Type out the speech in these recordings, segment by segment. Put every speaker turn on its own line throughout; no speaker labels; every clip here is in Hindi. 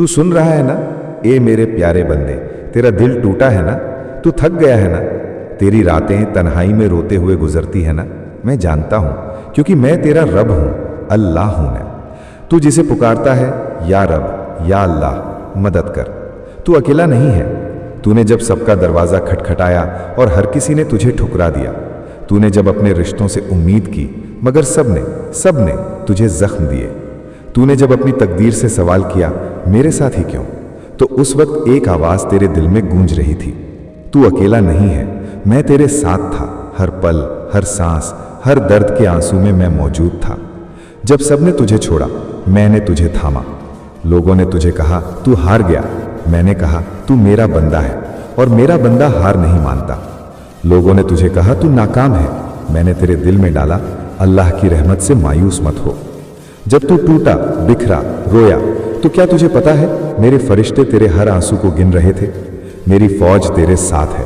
तू सुन रहा है ना? ए मेरे प्यारे बंदे, तेरा दिल टूटा है ना? तू थक गया है ना? तेरी रातें तन्हाई में रोते हुए गुजरती है ना? मैं जानता हूं, क्योंकि मैं तेरा रब हूं, अल्लाह हूं मैं। तू जिसे पुकारता है, या रब, या अल्लाह, मदद कर। तू अकेला नहीं है। तूने जब सबका दरवाजा खटखटाया और हर किसी ने तुझे ठुकरा दिया, तूने जब अपने रिश्तों से उम्मीद की मगर सबने तुझे जख्म दिए, तूने जब अपनी तकदीर से सवाल किया मेरे साथ ही क्यों, तो उस वक्त एक आवाज तेरे दिल में गूंज रही थी, तू अकेला नहीं है, मैं तेरे साथ था। हर पल, हर सांस, हर दर्द के आंसू में मैं मौजूद था। जब सबने तुझे छोड़ा, मैंने तुझे थामा। लोगों ने तुझे कहा तू हार गया, मैंने कहा तू मेरा बंदा है और मेरा बंदा हार नहीं मानता। लोगों ने तुझे कहा तू नाकाम है, मैंने तेरे दिल में डाला अल्लाह की रहमत से मायूस मत हो। जब तू टूटा, बिखरा, रोया, तो क्या तुझे पता है मेरे फरिश्ते तेरे हर आंसू को गिन रहे थे। मेरी फौज तेरे साथ है।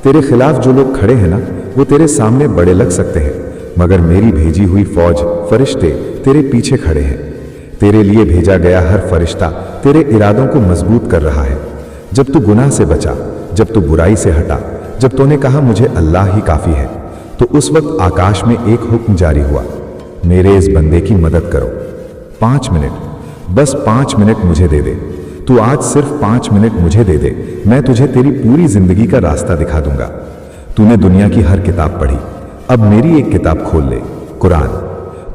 तेरे खिलाफ जो लोग खड़े हैं ना, वो तेरे सामने बड़े लग सकते हैं, मगर मेरी भेजी हुई फौज, फरिश्ते तेरे पीछे खड़े हैं। तेरे लिए भेजा गया हर फरिश्ता तेरे इरादों को मजबूत कर रहा है। जब तू गुनाह से बचा, जब तू बुराई से हटा, जब तूने कहा मुझे अल्लाह ही काफी है, तो उस वक्त आकाश में एक हुक्म जारी हुआ, मेरे इस बंदे की मदद करो। 5 मिनट, बस 5 मिनट मुझे दे दे। तू आज सिर्फ 5 मिनट मुझे दे दे, मैं तुझे तेरी पूरी जिंदगी का रास्ता दिखा दूंगा। तूने दुनिया की हर किताब पढ़ी, अब मेरी एक किताब खोल ले, कुरान।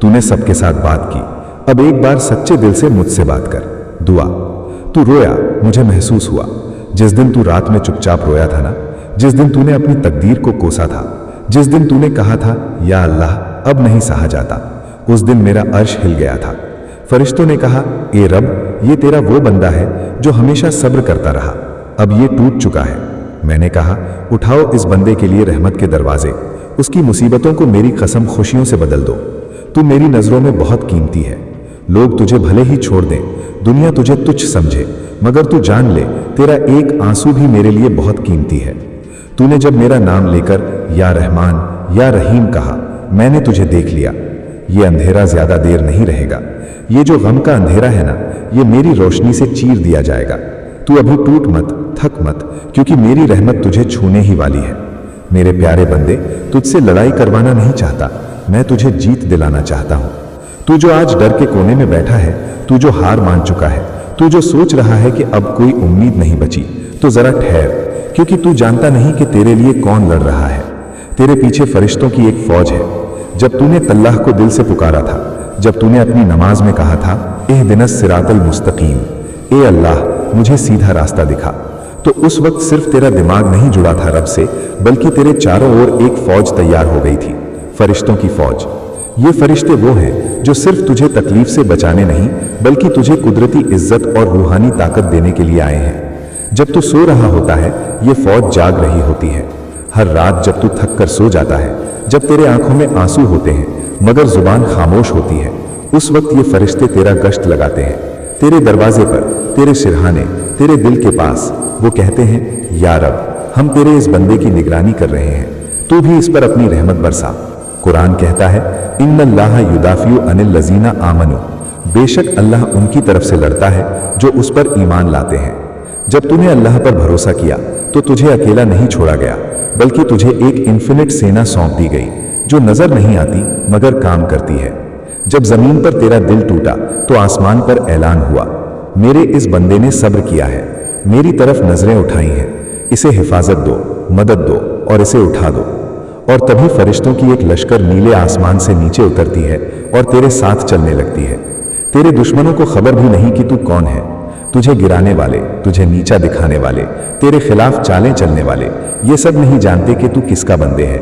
तूने सबके साथ बात की, अब एक बार सच्चे दिल से मुझसे बात कर। दुआ। तू रोया, मुझे महसूस हुआ। जिस दिन तू रात में चुपचाप रोया था ना, जिस दिन तूने अपनी तकदीर को कोसा था, जिस दिन तूने कहा था या अल्लाह अब नहीं सहा जाता, उस दिन मेरा अर्श हिल गया था। फरिश्तों ने कहा ए रब, ये तेरा वो बंदा है जो हमेशा सब्र करता रहा, अब ये टूट चुका है। मैंने कहा उठाओ इस बंदे के लिए रहमत के दरवाजे, उसकी मुसीबतों को मेरी कसम खुशियों से बदल दो। तू मेरी नजरों में बहुत कीमती है। लोग तुझे भले ही छोड़ दें, दुनिया तुझे तुच्छ समझे, मगर तू जान ले तेरा एक आंसू भी मेरे लिए बहुत कीमती है। तूने जब मेरा नाम लेकर या रहमान या रहीम कहा, मैंने तुझे देख लिया। ये अंधेरा ज्यादा देर नहीं रहेगा, ये जो गम का अंधेरा है ना, ये मेरी रोशनी से चीर दिया जाएगा। तू अभी टूट मत, थक मत, क्योंकि मेरी रहमत तुझे छूने ही वाली है। मेरे प्यारे बंदे, तुझसे लड़ाई करवाना नहीं चाहता, मैं तुझे जीत दिलाना चाहता हूं। तू जो आज डर के कोने में बैठा है, तू जो हार मान चुका है, तू जो सोच रहा है कि अब कोई उम्मीद नहीं बची, तो जरा ठहर, क्योंकि तू जानता नहीं कि तेरे लिए कौन लड़ रहा है। तेरे पीछे फरिश्तों की एक फौज है। जब तूने अल्लाह को दिल से पुकारा था, जब तूने अपनी नमाज में कहा था इहदिनस सिरातल मुस्तकीम, ए अल्लाह मुझे सीधा रास्ता दिखा, तो उस वक्त सिर्फ तेरा दिमाग नहीं जुड़ा था रब से, बल्कि तेरे चारों ओर एक फौज तैयार हो गई थी, फरिश्तों की फौज। ये फरिश्ते वो हैं जो सिर्फ तुझे तकलीफ से बचाने नहीं, बल्कि तुझे कुदरती इज्जत और रूहानी ताकत देने के लिए आए हैं। जब तू सो रहा होता है, ये फौज जाग रही होती है। हर रात जब तू थक कर सो जाता है, जब तेरे आंखों में आंसू होते हैं मगर जुबान खामोश होती है, उस वक्त ये फरिश्ते तेरा गश्त लगाते हैं, तेरे दरवाजे पर, तेरे सिरहाने, तेरे दिल के पास। वो कहते हैं या रब, हम तेरे इस बंदे की निगरानी कर रहे हैं, तू भी इस पर अपनी रहमत बरसा। कुरान कहता है इन्नल्लाह युदाफियु अनिल लजीना आमनु, बेशक अल्लाह उनकी तरफ से लड़ता है जो उस पर ईमान लाते हैं। जब तूने अल्लाह पर भरोसा किया तो तुझे अकेला नहीं छोड़ा गया, बल्कि तुझे एक इन्फिनिट सेना सौंप दी गई जो नजर नहीं आती मगर काम करती है। जब जमीन पर तेरा दिल टूटा तो आसमान पर ऐलान हुआ, मेरे इस बंदे ने सब्र किया है, मेरी तरफ नजरें उठाई हैं, इसे हिफाजत दो, मदद दो और इसे उठा दो। और तभी फरिश्तों की एक लश्कर नीले आसमान से नीचे उतरती है और तेरे साथ चलने लगती है। तेरे दुश्मनों को खबर भी नहीं कि तू कौन है। तुझे गिराने वाले, तुझे नीचा दिखाने वाले, तेरे खिलाफ चालें चलने वाले, ये सब नहीं जानते कि तू किसका बंदे है।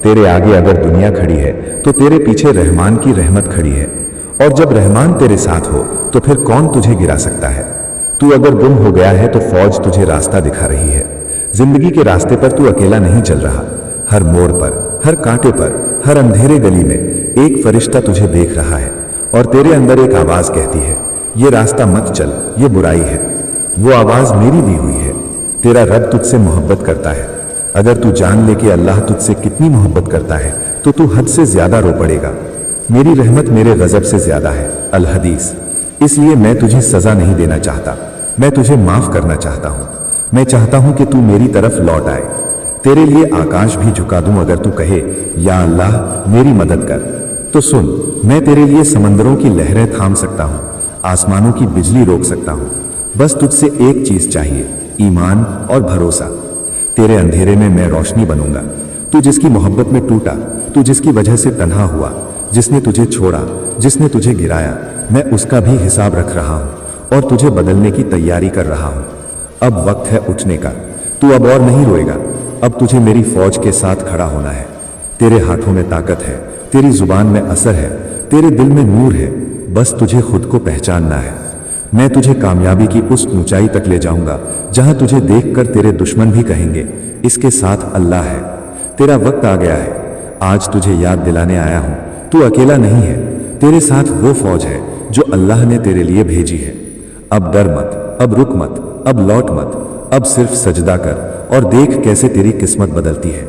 तेरे आगे अगर दुनिया खड़ी है तो तेरे पीछे रहमान की रहमत खड़ी है, और जब रहमान तेरे साथ हो तो फिर कौन तुझे गिरा सकता है। तू अगर गुम हो गया है तो फौज तुझे रास्ता दिखा रही है। जिंदगी के रास्ते पर तू अकेला नहीं चल रहा। हर मोड़ पर, हर कांटे पर, हर अंधेरे गली में एक फरिश्ता तुझे देख रहा है और तेरे अंदर एक आवाज कहती है ये रास्ता मत चल, ये बुराई है। वो आवाज मेरी दी हुई है। तेरा रब तुझसे मोहब्बत करता है। अगर तू जान ले कि अल्लाह तुझसे कितनी मोहब्बत करता है तो तू हद से ज्यादा रो पड़ेगा। मेरी रहमत मेरे गजब से ज्यादा है। अल हदीस। इसलिए मैं तुझे सजा नहीं देना चाहता,
मैं तुझे माफ करना चाहता हूँ। मैं चाहता हूँ कि तू मेरी तरफ लौट आए। तेरे लिए आकाश भी झुका दूं अगर तू कहे, या अल्लाह मेरी मदद कर। तो सुन, मैं तेरे लिए समंदरों की लहरें थाम सकता हूँ, आसमानों की बिजली रोक सकता हूँ। बस तुझसे एक चीज चाहिए, ईमान और भरोसा। तेरे अंधेरे में मैं रोशनी बनूंगा। तू जिसकी मोहब्बत में टूटा, तू जिसकी वजह से तन्हा हुआ, जिसने तुझे छोड़ा, जिसने तुझे गिराया, मैं उसका भी हिसाब रख रहा हूं और तुझे बदलने की तैयारी कर रहा हूं। अब वक्त है उठने का। तू अब और नहीं रोएगा। अब तुझे मेरी फौज के साथ खड़ा होना है। तेरे हाथों में ताकत है, तेरी जुबान में असर है, तेरे दिल में नूर है। बस तुझे खुद को पहचानना है। मैं तुझे कामयाबी की उस ऊंचाई तक ले जाऊंगा जहां तुझे देखकर तेरे दुश्मन भी कहेंगे, इसके साथ अल्लाह है। तेरा वक्त आ गया है। आज तुझे याद दिलाने आया हूं, तू अकेला नहीं है। तेरे साथ वो फौज है जो अल्लाह ने तेरे लिए भेजी है। अब डर मत, अब रुक मत, अब लौट मत। अब सिर्फ सजदा कर और देख कैसे तेरी किस्मत बदलती है।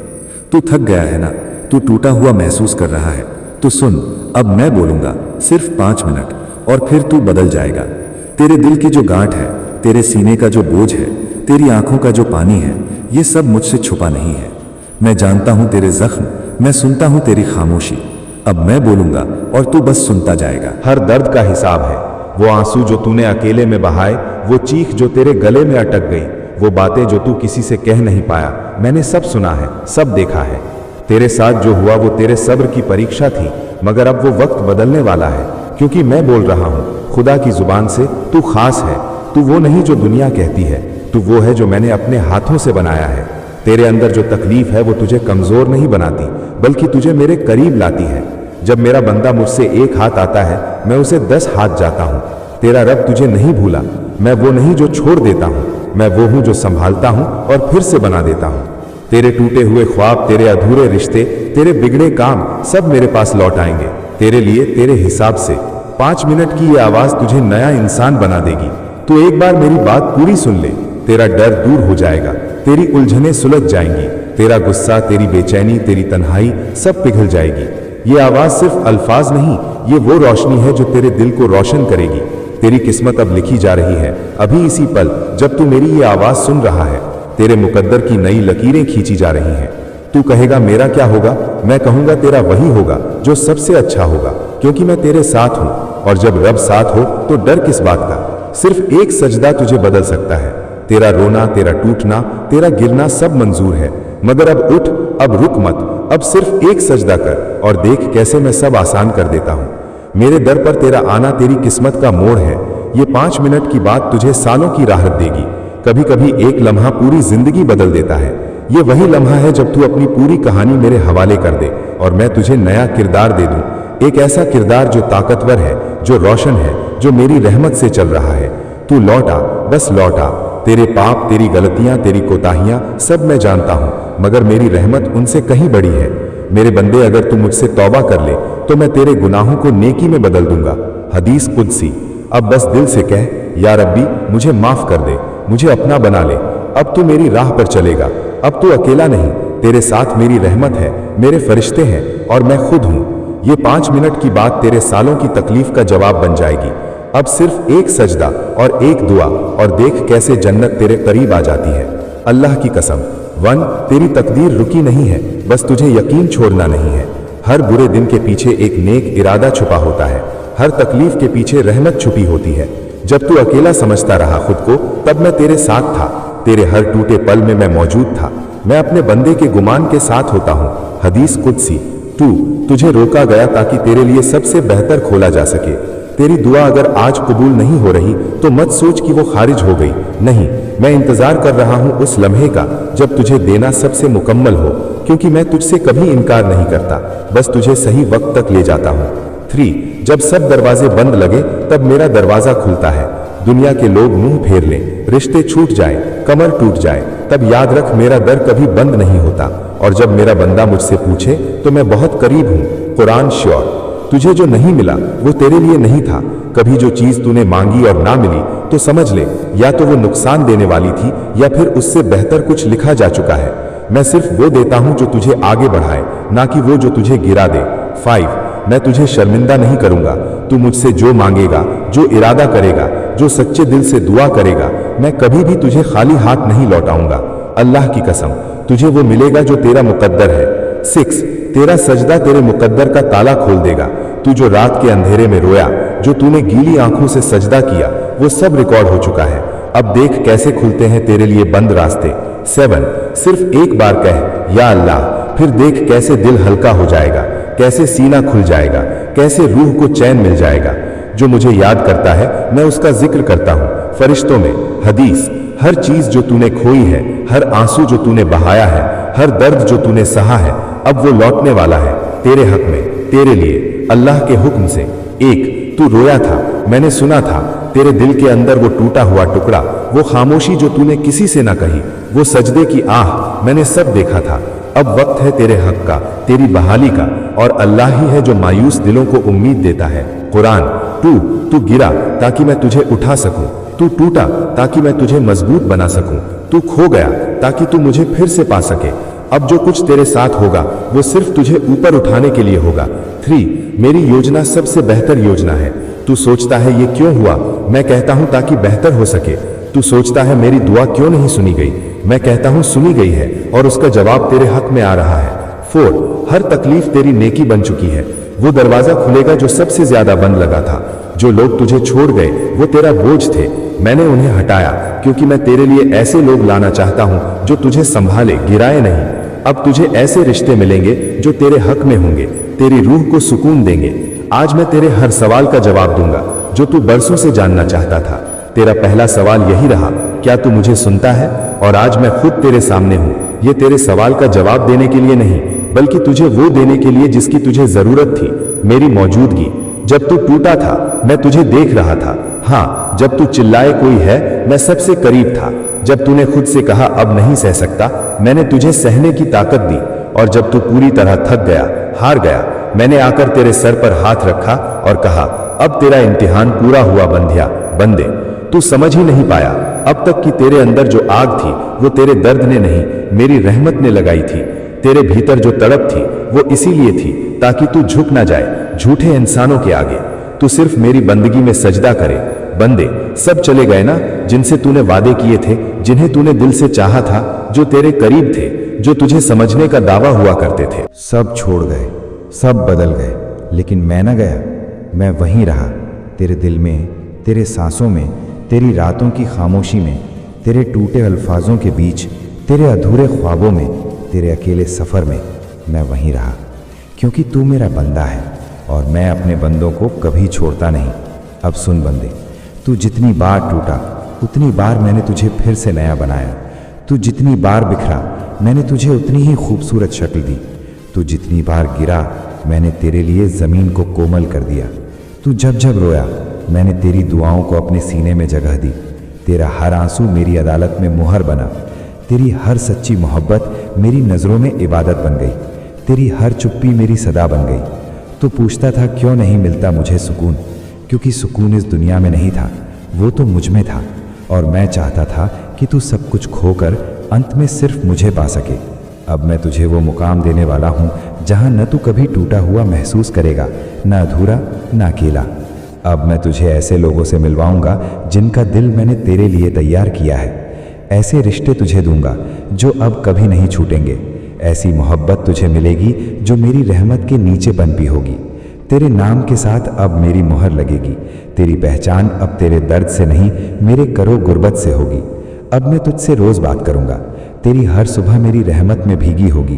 तू थक गया है ना, तू टूटा हुआ महसूस कर रहा है। तो सुन, अब मैं बोलूंगा सिर्फ 5 मिनट और फिर तू बदल जाएगा। तेरे दिल की जो गांठ है, तेरे सीने का जो बोझ है, तेरी आंखों का जो पानी है, ये सब मुझसे छुपा नहीं है। मैं जानता हूं तेरे जख्म, मैं सुनता हूं तेरी खामोशी। अब मैं बोलूंगा और तू बस सुनता जाएगा।
हर दर्द का हिसाब है। वो आंसू जो तूने अकेले में बहाए, वो चीख जो तेरे गले में अटक गई, वो बातें जो तू किसी से कह नहीं पाया, मैंने सब सुना है, सब देखा है। तेरे साथ जो हुआ वो तेरे सब्र की परीक्षा थी, मगर अब वो वक्त बदलने वाला है, क्योंकि मैं बोल रहा हूं खुदा की जुबान से, तू खास है। तू वो नहीं जो दुनिया कहती है, तू वो है जो मैंने अपने हाथों से बनाया है। तेरे अंदर जो तकलीफ है वो तुझे कमजोर नहीं बनाती, बल्कि तुझे मेरे करीब लाती है। जब मेरा बंदा मुझसे एक हाथ आता है, मैं उसे 10 हाथ जाता हूं। तेरा रब तुझे नहीं भूला। मैं वो नहीं जो छोड़ देता हूं, मैं वो हूं जो संभालता हूं और फिर से बना देता हूं। तेरे टूटे हुए ख्वाब, तेरे अधूरे रिश्ते, तेरे बिगड़े काम, सब मेरे पास लौट आएंगे। तेरे लिए, तेरे हिसाब से। 5 मिनट की ये आवाज तुझे नया इंसान बना देगी। तू एक बार मेरी बात पूरी सुन ले, तेरा डर दूर हो जाएगा, तेरी उलझनें सुलझ जाएंगी, तेरा गुस्सा, तेरी बेचैनी, तेरी तन्हाई सब पिघल जाएगी। ये आवाज सिर्फ अल्फाज नहीं, ये वो रोशनी है जो तेरे दिल को रोशन करेगी। तेरी किस्मत अब लिखी जा रही है। अभी इसी पल जब तू मेरी ये आवाज सुन रहा है, तेरे मुकद्दर की नई लकीरें खींची जा रही हैं। तू कहेगा मेरा क्या होगा? मैं कहूंगा तेरा वही होगा जो सबसे अच्छा होगा, क्योंकि मैं तेरे साथ हूं। और जब रब साथ हो तो डर किस बात का? सिर्फ एक सजदा तुझे बदल सकता है। तेरा रोना, तेरा टूटना, तेरा गिरना सब मंजूर है, मगर अब उठ, अब रुक मत। अब सिर्फ एक सजदा कर और देख कैसे मैं सब आसान कर देता हूं। मेरे दर पर तेरा आना तेरी किस्मत का मोड़ है। ये 5 मिनट की बात तुझे सालों की राहत देगी। कभी कभी एक लम्हा पूरी जिंदगी बदल देता है। ये वही लम्हा है जब तू अपनी पूरी कहानी मेरे हवाले कर दे और मैं तुझे नया किरदार दे दूं। एक ऐसा किरदार जो ताकतवर है, जो रोशन है, जो मेरी रहमत से चल रहा है। तू लौट आ, बस लौट आ। तेरे पाप, तेरी गलतियां, तेरी कोताहियां सब मैं जानता हूं, मगर मेरी रहमत उनसे कहीं बड़ी है। मेरे बंदे, अगर तू मुझसे तौबा कर ले तो मैं तेरे गुनाहों को नेकी में बदल दूंगा। हदीस कुदसी। अब बस दिल से कह, या रब्बी मुझे माफ कर दे, मुझे अपना बना ले। अब तू मेरी राह पर चलेगा। अब तू अकेला नहीं, तेरे साथ मेरी रहमत है, मेरे फरिश्ते हैं और मैं खुद हूं। ये 5 मिनट की बात तेरे सालों की तकलीफ का जवाब बन जाएगी। अब सिर्फ एक सजदा और एक दुआ और देख कैसे जन्नत तेरे करीब आ जाती है। अल्लाह की कसम, तेरी तकदीर रुकी नहीं है, बस तुझे यकीन छोड़ना नहीं है। हर बुरे दिन के पीछे एक नेक इरादा छुपा होता है। हर तकलीफ के पीछे रहमत छुपी होती है। जब तू अकेला समझता रहा खुद को, तब मैं तेरे साथ था। तेरे हर टूटे पल में मैं मौजूद था। मैं अपने बंदे के गुमान के साथ होता हूँ। हदीस कुदसी। तुझे रोका गया ताकि तेरे लिए सबसे बेहतर खोला जा सके। तेरी दुआ अगर आज कबूल नहीं हो रही तो मत सोच कि वो खारिज हो गई। नहीं, मैं इंतजार कर रहा हूं उस लम्हे का जब तुझे देना सबसे मुकम्मल हो, क्योंकि मैं तुझसे कभी इनकार नहीं करता, बस तुझे सही वक्त तक ले जाता हूं। 3 जब सब दरवाजे बंद लगे तब मेरा दरवाजा खुलता है। दुनिया के लोग मुंह फेर लें, रिश्ते छूट जाए, कमर टूट जाए, तब याद रख मेरा दर कभी बंद नहीं होता। और जब मेरा बंदा मुझसे पूछे तो मैं बहुत करीब हूं। कुरान श्योर। तुझे जो नहीं मिला वो तेरे लिए नहीं था। कभी जो चीज तूने मांगी और ना मिली तो समझ ले, या तो वो नुकसान देने वाली थी या फिर उससे बेहतर कुछ लिखा जा चुका है। मैं सिर्फ वो देता हूं जो तुझे आगे बढ़ाए, ना कि वो जो तुझे गिरा दे। 5 मैं तुझे शर्मिंदा नहीं करूंगा। तू मुझसे जो मांगेगा, जो इरादा करेगा,
जो सच्चे दिल से दुआ करेगा, मैं कभी भी तुझे खाली हाथ नहीं लौटाऊंगा। अल्लाह की कसम, तुझे वो मिलेगा जो तेरा मुकद्दर है। 6 तेरा सजदा तेरे मुकद्दर का ताला खोल देगा। तू जो रात के अंधेरे में रोया, जो तूने गीली आंखों से सजदा किया, वो सब रिकॉर्ड हो चुका है। अब देख कैसे खुलते हैं तेरे लिए बंद रास्ते। 7 सिर्फ एक बार कह या अल्लाह, फिर देख कैसे दिल हल्का हो जाएगा, कैसे सीना खुल जाएगा, कैसे रूह को चैन मिल जाएगा। जो मुझे याद करता है मैं उसका जिक्र करता हूँ फरिश्तों में। हदीस, हर चीज जो तूने खोई है, हर आंसू जो तूने बहाया है, हर दर्द जो तूने सहा है, अब वो लौटने वाला है तेरे हक में, तेरे लिए, अल्लाह के हुक्म से। 1 तू रोया था, मैंने सुना था, तेरे दिल के अंदर वो टूटा हुआ टुकड़ा, वो खामोशी जो तूने किसी से ना कही, वो सजदे की आह, मैंने सब देखा था। अब वक्त है तेरे हक का, तेरी बहाली का, और अल्लाह ही है जो मायूस दिलों को उम्मीद देता है। कुरान। तू गिरा ताकि मैं तुझे उठा सकूं, तू टूटा ताकि मैं तुझे मजबूत बना सकूं, तू खो गया ताकि तू मुझे फिर से पा सके। अब जो कुछ तेरे साथ होगा वो सिर्फ तुझे ऊपर उठाने के लिए होगा। 3 मेरी योजना सबसे बेहतर योजना है। तू सोचता है ये क्यों हुआ, मैं कहता हूं ताकि बेहतर हो सके। तू सोचता है मेरी दुआ क्यों नहीं सुनी गई, मैं कहता हूं सुनी गई है और उसका जवाब तेरे हक में आ रहा है। 4 हर तकलीफ तेरी नेकी बन चुकी है। वो दरवाजा खुलेगा जो सबसे ज्यादा बंद लगा था। जो लोग तुझे छोड़ गए वो तेरा बोझ थे, मैंने उन्हें हटाया क्योंकि मैं तेरे लिए ऐसे लोग लाना चाहता हूं जो तुझे संभाले, गिराए नहीं। अब तुझे ऐसे रिश्ते मिलेंगे जो तेरे हक में होंगे, तेरी रूह को सुकून देंगे। आज मैं तेरे हर सवाल का जवाब दूंगा जो तू बरसों से जानना चाहता था। तेरा पहला सवाल यही रहा, क्या तू मुझे सुनता है? और आज मैं खुद तेरे सामने हूं, ये तेरे सवाल का जवाब देने के लिए नहीं, बल्कि तुझे वो देने के लिए जिसकी तुझे जरूरत थी, मेरी मौजूदगी। जब तू टूटा था मैं तुझे देख रहा था। हाँ, जब तू चिल्लाए कोई है, मैं सबसे करीब था। जब तूने खुद से कहा अब नहीं सह सकता, मैंने तुझे सहने की ताकत दी। और जब तू पूरी तरह थक गया, हार गया, मैंने आकर तेरे सर पर हाथ रखा और कहा अब तेरा इम्तिहान पूरा हुआ बंधिया, बंदे। तू समझ ही नहीं पाया अब तक कि तेरे अंदर जो आग थी वो तेरे दर्द ने नहीं, मेरी रहमत ने लगाई थी। तेरे भीतर जो तड़प थी वो इसीलिए थी ताकि तू झुक ना जाए झूठे इंसानों के आगे। तू सिर्फ मेरी बंदगी में सजदा करे। बंदे सब चले गए ना जिनसे तूने वादे किए थे, जिन्हें तूने दिल से चाहा था, जो तेरे करीब थे, जो तुझे समझने का दावा हुआ करते थे।
सब छोड़ गए, सब बदल गए, लेकिन मैं न गया। मैं वहीं रहा, तेरे दिल में, तेरे सांसों में, तेरी रातों की खामोशी में, तेरे टूटे अल्फाजों के बीच, तेरे अधूरे ख्वाबों में, तेरे अकेले सफ़र में। मैं वहीं रहा क्योंकि तू मेरा बंदा है और मैं अपने बंदों को कभी छोड़ता नहीं। अब सुन बंदे, तू जितनी बार टूटा उतनी बार मैंने तुझे फिर से नया बनाया। तू जितनी बार बिखरा मैंने तुझे उतनी ही खूबसूरत शक्ल दी। तू जितनी बार गिरा मैंने तेरे लिए ज़मीन को कोमल कर दिया। तू जब जब रोया मैंने तेरी दुआओं को अपने सीने में जगह दी। तेरा हर आंसू मेरी अदालत में मुहर बना। तेरी हर सच्ची मोहब्बत मेरी नज़रों में इबादत बन गई। तेरी हर चुप्पी मेरी सदा बन गई। तू पूछता था क्यों नहीं मिलता मुझे सुकून, क्योंकि सुकून इस दुनिया में नहीं था, वो तो मुझ में था। और मैं चाहता था कि तू सब कुछ खोकर अंत में सिर्फ मुझे पा सके। अब मैं तुझे वो मुकाम देने वाला हूँ जहाँ न तू कभी टूटा हुआ महसूस करेगा, न अधूरा, न अकेला। अब मैं तुझे ऐसे लोगों से मिलवाऊंगा जिनका दिल मैंने तेरे लिए तैयार किया है। ऐसे रिश्ते तुझे दूंगा जो अब कभी नहीं छूटेंगे। ऐसी मोहब्बत तुझे मिलेगी जो मेरी रहमत के नीचे पनपी होगी। तेरे नाम के साथ अब मेरी मोहर लगेगी। तेरी पहचान अब तेरे दर्द से नहीं, मेरे करो गुर्बत से होगी। अब मैं तुझसे रोज़ बात करूंगा। तेरी हर सुबह मेरी रहमत में भीगी होगी।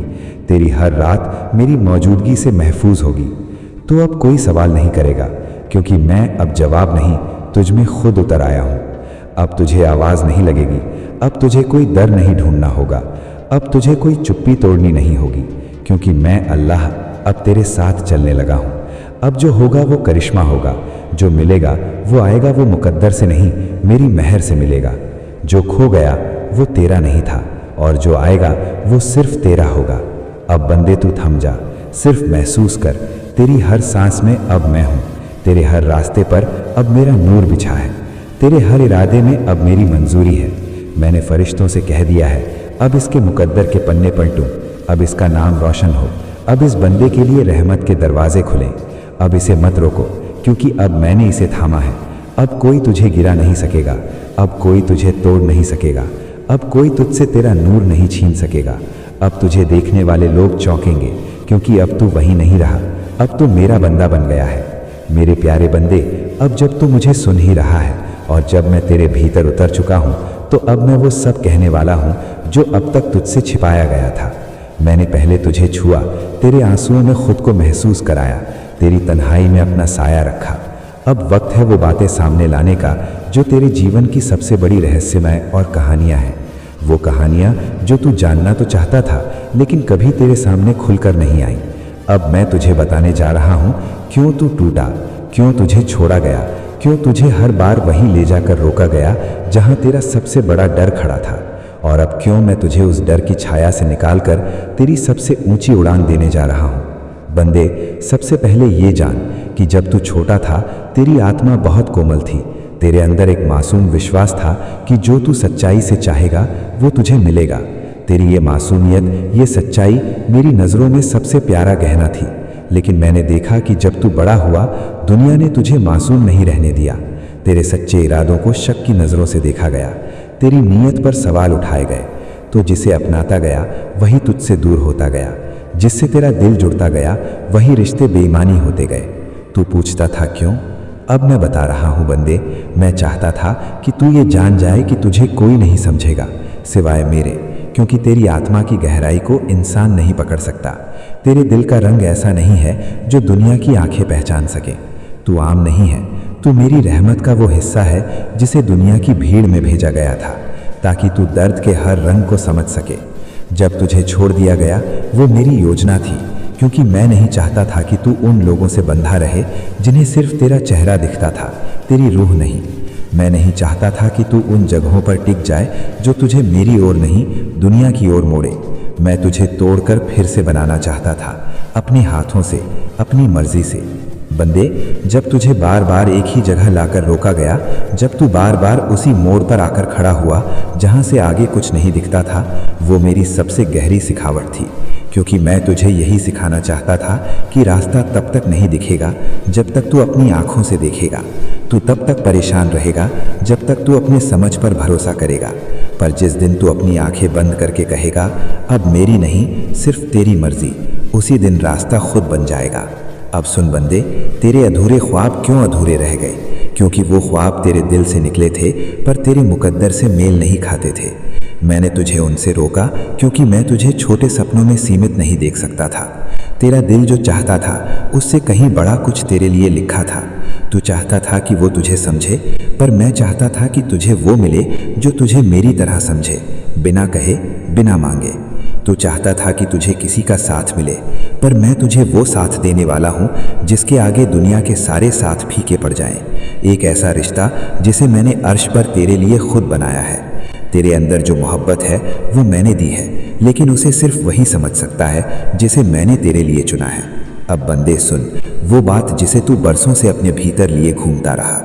तेरी हर रात मेरी मौजूदगी से महफूज होगी। तो अब कोई सवाल नहीं करेगा, क्योंकि मैं अब जवाब नहीं, तुझ में खुद उतर आया हूँ। अब तुझे आवाज़ नहीं लगेगी, अब तुझे कोई डर नहीं ढूंढना होगा, अब तुझे कोई चुप्पी तोड़नी नहीं होगी, क्योंकि मैं अल्लाह अब तेरे साथ चलने लगा हूँ। अब जो होगा वो करिश्मा होगा, जो मिलेगा वो आएगा वो मुकद्दर से नहीं, मेरी मेहर से मिलेगा। जो खो गया वो तेरा नहीं था और जो आएगा वो सिर्फ तेरा होगा। अब बंदे तू थम जा, सिर्फ महसूस कर, तेरी हर सांस में अब मैं हूँ। तेरे हर रास्ते पर अब मेरा नूर बिछा है। तेरे हर इरादे में अब मेरी मंजूरी है। मैंने फरिश्तों से कह दिया है, अब इसके मुकद्दर के पन्ने पलटूं, अब इसका नाम रोशन हो, अब इस बंदे के लिए रहमत के दरवाजे खुलें। अब इसे मत रोको, क्योंकि अब मैंने इसे थामा है।
अब कोई तुझे गिरा नहीं सकेगा, अब कोई तुझे तोड़ नहीं सकेगा, अब कोई तुझसे तेरा नूर नहीं छीन सकेगा। अब तुझे देखने वाले लोग चौंकेंगे, क्योंकि अब तू वही नहीं रहा, अब तू मेरा बंदा बन गया है। मेरे प्यारे बंदे, अब जब तू मुझे सुन ही रहा है और जब मैं तेरे भीतर उतर चुका हूँ, तो अब मैं वो सब कहने वाला हूँ जो अब तक तुझसे छिपाया गया था। मैंने पहले तुझे छुआ, तेरे आंसुओं में खुद को महसूस कराया, तेरी तन्हाई में अपना साया रखा। अब वक्त है वो बातें सामने लाने का जो तेरे जीवन की सबसे बड़ी रहस्यमय और कहानियाँ हैं। वो कहानियाँ जो तू जानना तो चाहता था, लेकिन कभी तेरे सामने खुलकर नहीं आई। अब मैं तुझे बताने जा रहा हूँ क्यों तू टूटा, क्यों तुझे छोड़ा गया, क्यों तुझे हर बार वहीं ले जाकर रोका गया जहाँ तेरा सबसे बड़ा डर खड़ा था, और अब क्यों मैं तुझे उस डर की छाया से निकालकर तेरी सबसे ऊंची उड़ान देने जा रहा हूँ। बंदे, सबसे पहले ये जान कि जब तू छोटा था, तेरी आत्मा बहुत कोमल थी। तेरे अंदर एक मासूम विश्वास था कि जो तू सच्चाई से चाहेगा वो तुझे मिलेगा। तेरी ये मासूमियत, ये सच्चाई मेरी नज़रों में सबसे प्यारा गहना थी। लेकिन मैंने देखा कि जब तू बड़ा हुआ, दुनिया ने तुझे मासूम नहीं रहने दिया। तेरे सच्चे इरादों को शक की नज़रों से देखा गया, तेरी नीयत पर सवाल उठाए गए। तो जिसे अपनाता गया वही तुझसे दूर होता गया, जिससे तेरा दिल जुड़ता गया वही रिश्ते बेईमानी होते गए। तू पूछता था क्यों? अब मैं बता रहा हूँ बंदे, मैं चाहता था कि तू ये जान जाए कि तुझे कोई नहीं समझेगा सिवाय मेरे, क्योंकि तेरी आत्मा की गहराई को इंसान नहीं पकड़ सकता। तेरे दिल का रंग ऐसा नहीं है जो दुनिया की आंखें पहचान सके। तू आम नहीं है, तू मेरी रहमत का वो हिस्सा है जिसे दुनिया की भीड़ में भेजा गया था, ताकि तू दर्द के हर रंग को समझ सके। जब तुझे छोड़ दिया गया वो मेरी योजना थी, क्योंकि मैं नहीं चाहता था कि तू उन लोगों से बंधा रहे जिन्हें सिर्फ तेरा चेहरा दिखता था, तेरी रूह नहीं। मैं नहीं चाहता था कि तू उन जगहों पर टिक जाए जो तुझे मेरी ओर नहीं, दुनिया की ओर मोड़े। मैं तुझे तोड़कर फिर से बनाना चाहता था, अपने हाथों से, अपनी मर्जी से। बंदे, जब तुझे बार बार एक ही जगह लाकर रोका गया, जब तू बार बार उसी मोड़ पर आकर खड़ा हुआ जहां से आगे कुछ नहीं दिखता था, वो मेरी सबसे गहरी सिखावट थी, क्योंकि मैं तुझे यही सिखाना चाहता था कि रास्ता तब तक नहीं दिखेगा जब तक तू अपनी आंखों से देखेगा। तू तब तक परेशान रहेगा जब तक तू अपने समझ पर भरोसा करेगा, पर जिस दिन तू अपनी आंखें बंद करके कहेगा अब मेरी नहीं, सिर्फ तेरी मर्जी, उसी दिन रास्ता खुद बन जाएगा। अब सुन बंदे, तेरे अधूरे ख्वाब क्यों अधूरे रह गए? क्योंकि वो ख्वाब तेरे दिल से निकले थे पर तेरे मुकद्दर से मेल नहीं खाते थे। मैंने तुझे उनसे रोका क्योंकि मैं तुझे छोटे सपनों में सीमित नहीं देख सकता था। तेरा दिल जो चाहता था उससे कहीं बड़ा कुछ तेरे लिए लिखा था। तू चाहता था कि वो तुझे समझे, पर मैं चाहता था कि तुझे वो मिले जो तुझे मेरी तरह समझे, बिना कहे, बिना मांगे। तू चाहता था कि तुझे किसी का साथ मिले, पर मैं तुझे वो साथ देने वाला हूँ जिसके आगे दुनिया के सारे साथ फीके पड़ जाएं। एक ऐसा रिश्ता जिसे मैंने अर्श पर तेरे लिए खुद बनाया है। तेरे अंदर जो मोहब्बत है वो मैंने दी है, लेकिन उसे सिर्फ वही समझ सकता है जिसे मैंने तेरे लिए चुना है। अब बंदे सुन, वो बात जिसे तू बरसों से अपने भीतर लिए घूमता रहा,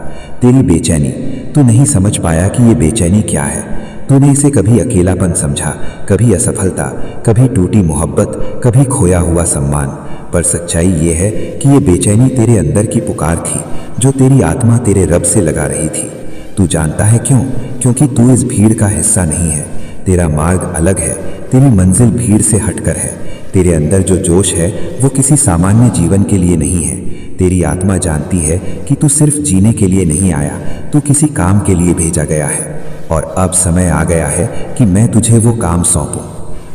तेरी बेचैनी। तू नहीं समझ पाया कि ये बेचैनी क्या है। तूने इसे कभी अकेलापन समझा, कभी असफलता, कभी टूटी मोहब्बत, कभी खोया हुआ सम्मान। पर सच्चाई ये है कि ये बेचैनी तेरे अंदर की पुकार थी जो तेरी आत्मा तेरे रब से लगा रही थी। तू जानता है क्यों? क्योंकि तू इस भीड़ का हिस्सा नहीं है। तेरा मार्ग अलग है, तेरी मंजिल भीड़ से हटकर है। तेरे अंदर जो जोश है वो किसी सामान्य जीवन के लिए नहीं है। तेरी आत्मा जानती है कि तू सिर्फ जीने के लिए नहीं आया, तू किसी काम के लिए भेजा गया है। और अब समय आ गया है कि मैं तुझे वो काम सौंपूं।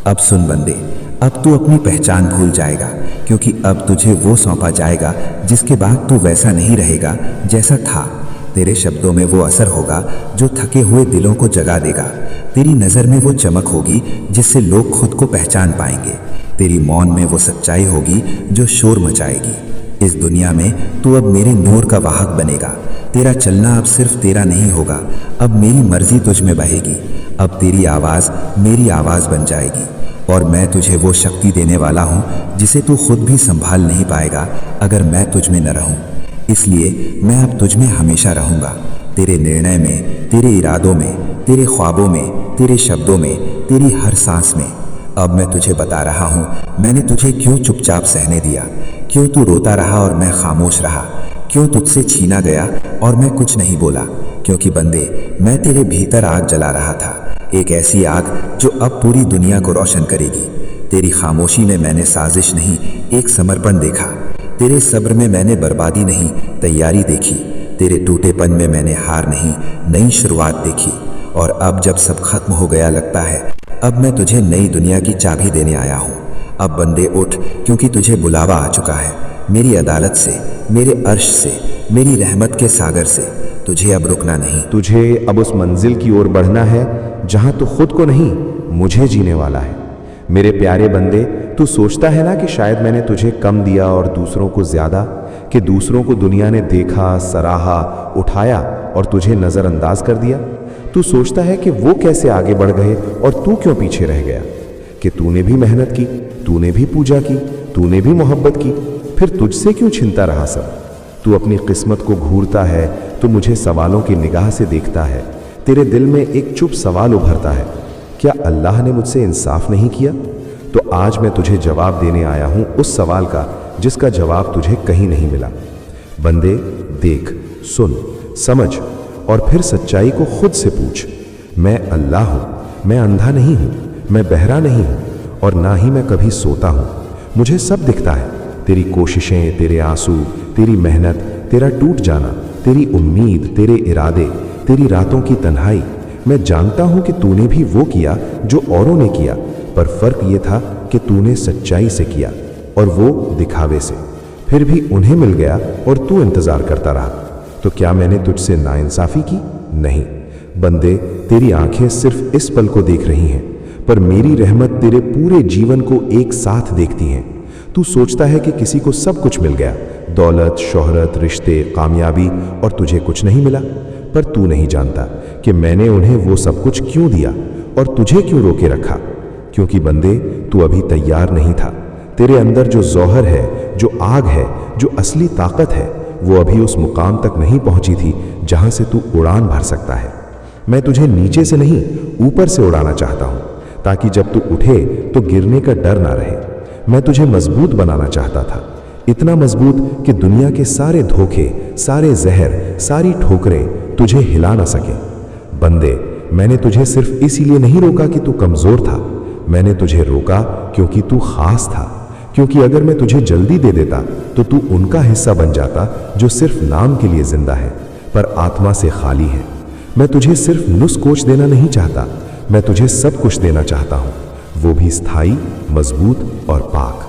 अब सुन बंदे, अब तू अपनी पहचान भूल जाएगा, क्योंकि अब तुझे वो सौंपा जाएगा जिसके बाद तू वैसा नहीं रहेगा जैसा था। तेरे शब्दों में वो असर होगा जो थके हुए दिलों को जगा देगा। तेरी नज़र में वो चमक होगी जिससे लोग खुद को पहचान पाएंगे। तेरी मौन में वो सच्चाई होगी जो शोर मचाएगी। इस दुनिया में तू अब मेरे नूर का वाहक बनेगा। तेरा चलना अब सिर्फ तेरा नहीं होगा, अब मेरी मर्जी तुझ में बहेगी। अब तेरी आवाज़ मेरी आवाज़ बन जाएगी, और मैं तुझे वो शक्ति देने वाला हूँ जिसे तू खुद भी संभाल नहीं पाएगा अगर मैं तुझ में न रहूँ। इसलिए मैं अब तुझ में हमेशा रहूँगा, तेरे निर्णय में, तेरे इरादों में, तेरे ख्वाबों में, तेरे शब्दों में, तेरी हर सांस में। अब मैं तुझे बता रहा हूँ मैंने तुझे क्यों चुपचाप सहने दिया, क्यों तू रोता रहा और मैं खामोश रहा,
क्यों तुझसे छीना गया और मैं कुछ नहीं बोला? क्योंकि बंदे, मैं तेरे भीतर आग जला रहा था, एक ऐसी आग जो अब पूरी दुनिया को रोशन करेगी। तेरी खामोशी में मैंने साजिश नहीं, एक समर्पण देखा। तेरे सब्र में मैंने बर्बादी नहीं, तैयारी देखी। तेरे टूटेपन में मैंने हार नहीं, नई शुरुआत देखी। और अब जब सब खत्म हो गया लगता है, अब मैं तुझे नई दुनिया की चाबी देने आया हूँ। अब बंदे उठ, क्योंकि तुझे बुलावा आ चुका है। मेरी अदालत से, मेरे अर्श से, मेरी रहमत के सागर से। तुझे अब रुकना नहीं।
तुझे अब उस मंजिल की ओर बढ़ना है जहां तू खुद को नहीं, मुझे जीने वाला है। मेरे प्यारे बंदे, तू सोचता है ना कि शायद मैंने तुझे कम दिया और दूसरों को ज्यादा, कि दूसरों को दुनिया ने देखा, सराहा, उठाया और तुझे नजरअंदाज कर दिया। तू सोचता है कि वो कैसे आगे बढ़ गए और तू क्यों पीछे रह गया, कि तूने भी मेहनत की, तूने भी पूजा की, तूने भी मोहब्बत की, फिर तुझसे क्यों छिनता रहा सब। तू अपनी किस्मत को घूरता है, तू मुझे सवालों की निगाह से देखता है। तेरे दिल में एक चुप सवाल उभरता है, क्या अल्लाह ने मुझसे इंसाफ नहीं किया? तो आज मैं तुझे जवाब देने आया हूं उस सवाल का जिसका जवाब तुझे कहीं नहीं मिला। बंदे, देख, सुन, समझ और फिर सच्चाई को खुद से पूछ। मैं अल्लाह हूं, मैं अंधा नहीं हूं, मैं बहरा नहीं हूं और ना ही मैं कभी सोता हूं। मुझे सब दिखता है, तेरी कोशिशें, तेरे आंसू, तेरी मेहनत, तेरा टूट जाना, तेरी उम्मीद, तेरे इरादे, तेरी रातों की तन्हाई। मैं जानता हूं कि तूने भी वो किया जो औरों ने किया, पर फर्क ये था कि तूने सच्चाई से किया और वो दिखावे से। फिर भी उन्हें मिल गया और तू इंतजार करता रहा। तो क्या मैंने तुझसे नाइंसाफी की? नहीं बंदे, तेरी आंखें सिर्फ इस पल को देख रही हैं, पर मेरी रहमत तेरे पूरे जीवन को एक साथ देखती हैं। तू सोचता है कि किसी को सब कुछ मिल गया, दौलत, शोहरत, रिश्ते, कामयाबी, और तुझे कुछ नहीं मिला। पर तू नहीं जानता कि मैंने उन्हें वो सब कुछ क्यों दिया और तुझे क्यों रोके रखा। क्योंकि बंदे, तू अभी तैयार नहीं था। तेरे अंदर जो जौहर है, जो आग है, जो असली ताकत है, वो अभी उस मुकाम तक नहीं पहुंची थी जहां से तू उड़ान भर सकता है। मैं तुझे नीचे से नहीं, ऊपर से उड़ाना चाहता हूं, ताकि जब तू उठे तो गिरने का डर ना रहे। मैं तुझे मजबूत बनाना चाहता था, इतना मजबूत कि दुनिया के सारे धोखे, सारे जहर, सारी ठोकरें तुझे हिला ना सके। बंदे, मैंने तुझे सिर्फ इसीलिए नहीं रोका कि तू कमजोर था, मैंने तुझे रोका क्योंकि तू खास था। क्योंकि अगर मैं तुझे जल्दी दे देता तो तू उनका हिस्सा बन जाता जो सिर्फ नाम के लिए जिंदा है पर आत्मा से खाली है। मैं तुझे सिर्फ नुस्कोच देना नहीं चाहता, मैं तुझे सब कुछ देना चाहता हूं, वो भी स्थायी, मजबूत और पाक।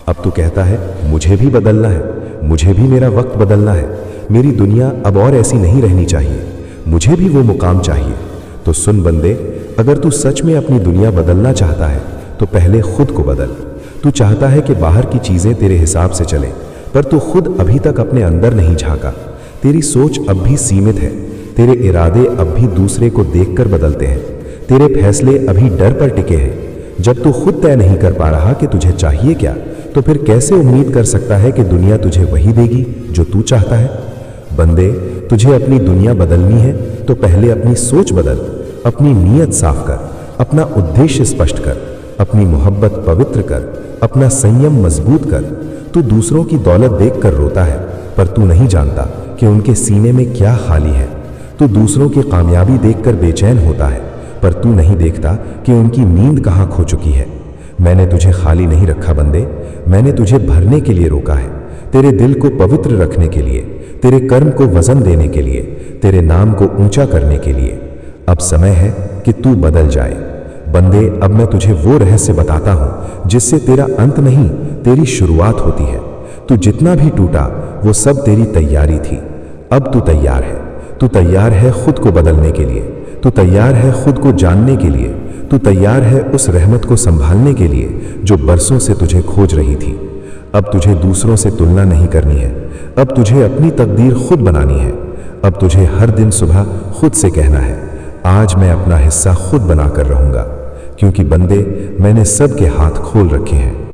अब तू कहता है मुझे भी बदलना है, मुझे भी मेरा वक्त बदलना है, मेरी दुनिया अब और ऐसी नहीं रहनी चाहिए, मुझे भी वो मुकाम चाहिए। तो सुन बंदे, अगर तू सच में अपनी दुनिया बदलना चाहता है तो पहले खुद को बदल। तू चाहता है कि बाहर की चीजें तेरे हिसाब से चलें, पर तू खुद अभी तक अपने अंदर नहीं झांका। तेरी सोच अब भी सीमित है, तेरे इरादे अब भी दूसरे को देखकर बदलते हैं, तेरे फैसले अभी डर पर टिके हैं। जब तू खुद तय नहीं कर पा रहा कि तुझे चाहिए क्या, तो फिर कैसे उम्मीद कर सकता है कि दुनिया तुझे वही देगी जो तू चाहता है। बंदे, तुझे अपनी दुनिया बदलनी है तो पहले अपनी सोच बदल, अपनी नीयत साफ कर, अपना उद्देश्य स्पष्ट कर, अपनी मोहब्बत पवित्र कर, अपना संयम मजबूत कर। तू दूसरों की दौलत देखकर रोता है, पर तू नहीं जानता कि उनके सीने में क्या खाली है। तू दूसरों की कामयाबी देखकर बेचैन होता है, पर तू नहीं देखता कि उनकी नींद कहाँ खो चुकी है। मैंने तुझे खाली नहीं रखा बंदे, मैंने तुझे भरने के लिए रोका है, तेरे दिल को पवित्र रखने के लिए, तेरे कर्म को वजन देने के लिए, तेरे नाम को ऊंचा करने के लिए। अब समय है कि तू बदल जाए। बंदे, अब मैं तुझे वो रहस्य बताता हूं जिससे तेरा अंत नहीं, तेरी शुरुआत होती है। तू जितना भी टूटा वो सब तेरी तैयारी थी। अब तू तैयार है, तू तैयार है खुद को बदलने के लिए, तू तैयार है खुद को जानने के लिए, तू तैयार है उस रहमत को संभालने के लिए जो बरसों से तुझे खोज रही थी। अब तुझे दूसरों से तुलना नहीं करनी है, अब तुझे अपनी तकदीर खुद बनानी है। अब तुझे हर दिन सुबह खुद से कहना है, आज मैं अपना हिस्सा खुद बनाकर रहूंगा, क्योंकि बंदे, मैंने सबके हाथ खोल रखे हैं।